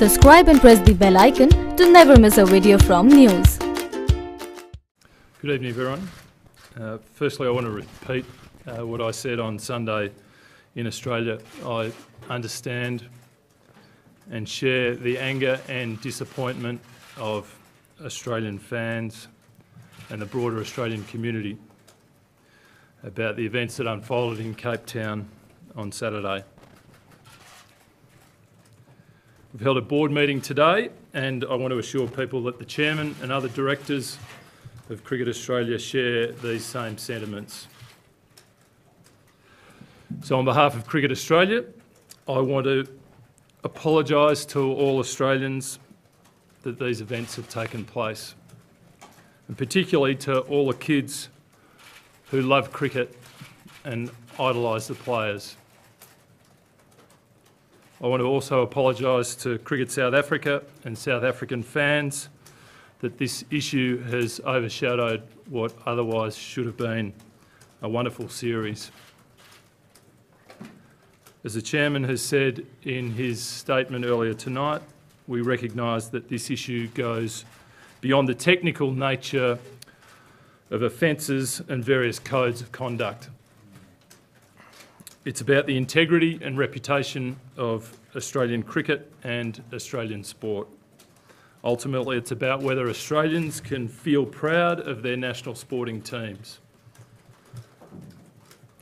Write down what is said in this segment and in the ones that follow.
Subscribe and press the bell icon to never miss a video from NYOOOZ. Good evening, everyone. Firstly, I want to repeat what I said on Sunday in Australia. I understand and share the anger and disappointment of Australian fans and the broader Australian community about the events that unfolded in Cape Town on Saturday. We've held a board meeting today, and I want to assure people that the chairman and other directors of Cricket Australia share these same sentiments. So on behalf of Cricket Australia, I want to apologise to all Australians that these events have taken place, and particularly to all the kids who love cricket and idolise the players. I want to also apologise to Cricket South Africa and South African fans that this issue has overshadowed what otherwise should have been a wonderful series. As the chairman has said in his statement earlier tonight, we recognise that this issue goes beyond the technical nature of offences and various codes of conduct. It's about the integrity and reputation of Australian cricket and Australian sport. Ultimately, it's about whether Australians can feel proud of their national sporting teams.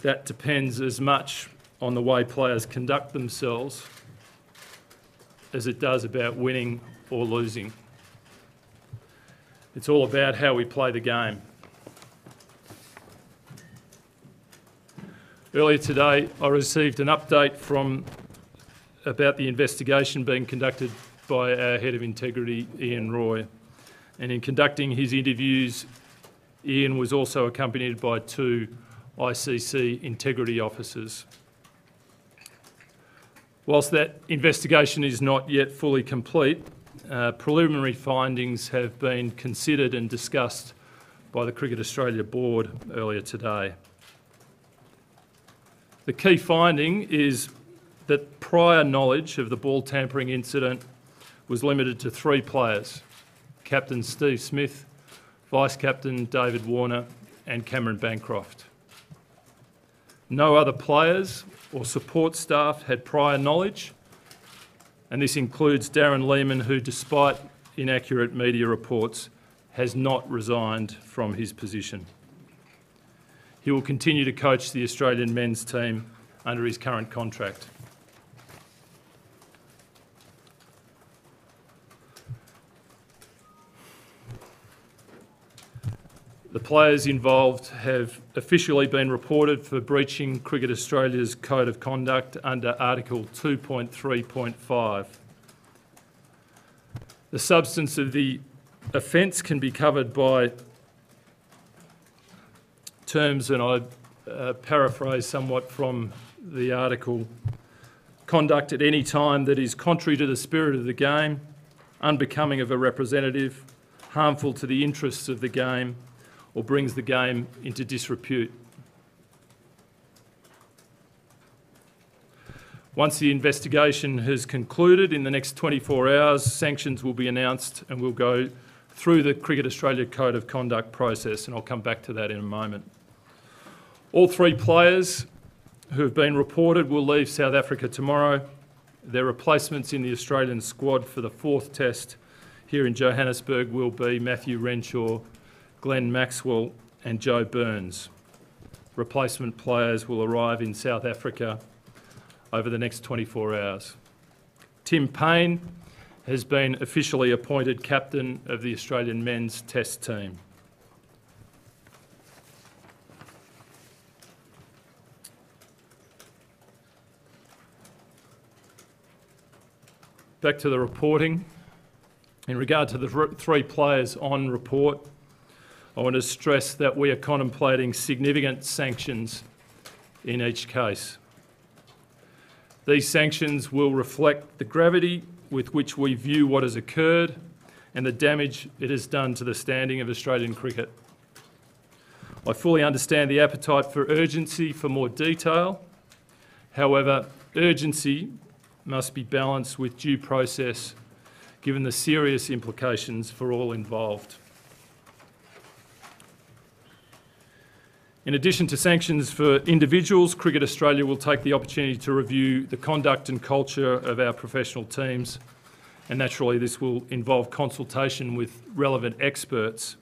That depends as much on the way players conduct themselves as it does about winning or losing. It's all about how we play the game. Earlier today, I received an update about the investigation being conducted by our Head of Integrity, Ian Roy. And in conducting his interviews, Ian was also accompanied by two ICC integrity officers. Whilst that investigation is not yet fully complete, preliminary findings have been considered and discussed by the Cricket Australia Board earlier today. The key finding is that prior knowledge of the ball tampering incident was limited to 3 players: Captain Steve Smith, Vice-Captain David Warner and Cameron Bancroft. No other players or support staff had prior knowledge, and this includes Darren Lehmann, who, despite inaccurate media reports, has not resigned from his position. He will continue to coach the Australian men's team under his current contract. The players involved have officially been reported for breaching Cricket Australia's Code of Conduct under Article 2.3.5. The substance of the offence can be covered by terms, and I paraphrase somewhat from the article: conduct at any time that is contrary to the spirit of the game, unbecoming of a representative, harmful to the interests of the game, or brings the game into disrepute. Once the investigation has concluded in the next 24 hours, sanctions will be announced and we'll go through the Cricket Australia Code of Conduct process, and I'll come back to that in a moment. All 3 players who have been reported will leave South Africa tomorrow. Their replacements in the Australian squad for the 4th test here in Johannesburg will be Matthew Renshaw, Glenn Maxwell and Joe Burns. Replacement players will arrive in South Africa over the next 24 hours. Tim Payne has been officially appointed captain of the Australian men's test team. Back to the reporting. In regard to the 3 players on report, I want to stress that we are contemplating significant sanctions in each case. These sanctions will reflect the gravity with which we view what has occurred and the damage it has done to the standing of Australian cricket. I fully understand the appetite for urgency for more detail. However, urgency must be balanced with due process given the serious implications for all involved. In addition to sanctions for individuals, Cricket Australia will take the opportunity to review the conduct and culture of our professional teams, and naturally this will involve consultation with relevant experts.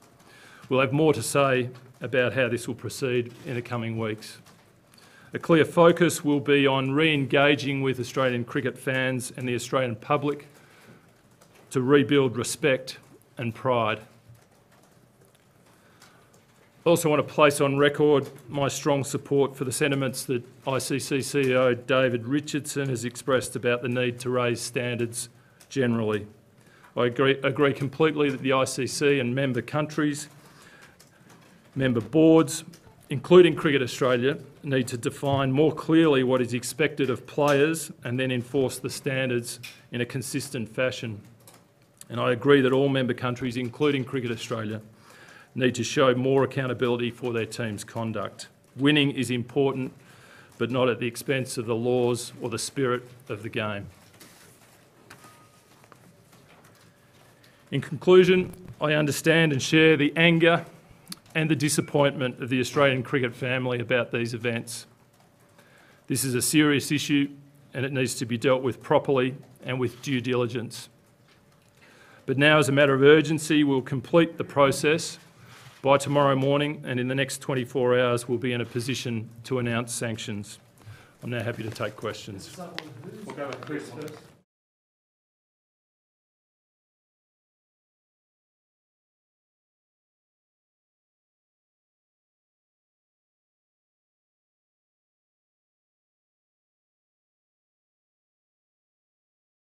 We'll have more to say about how this will proceed in the coming weeks. A clear focus will be on re-engaging with Australian cricket fans and the Australian public to rebuild respect and pride. I also want to place on record my strong support for the sentiments that ICC CEO David Richardson has expressed about the need to raise standards generally. I agree completely that the ICC and member countries, member boards, including Cricket Australia, need to define more clearly what is expected of players and then enforce the standards in a consistent fashion. And I agree that all member countries, including Cricket Australia, need to show more accountability for their team's conduct. Winning is important, but not at the expense of the laws or the spirit of the game. In conclusion, I understand and share the anger and the disappointment of the Australian cricket family about these events. This is a serious issue and it needs to be dealt with properly and with due diligence. But now, as a matter of urgency, we'll complete the process by tomorrow morning, and in the next 24 hours we'll be in a position to announce sanctions. I'm now happy to take questions. We'll go with Chris first.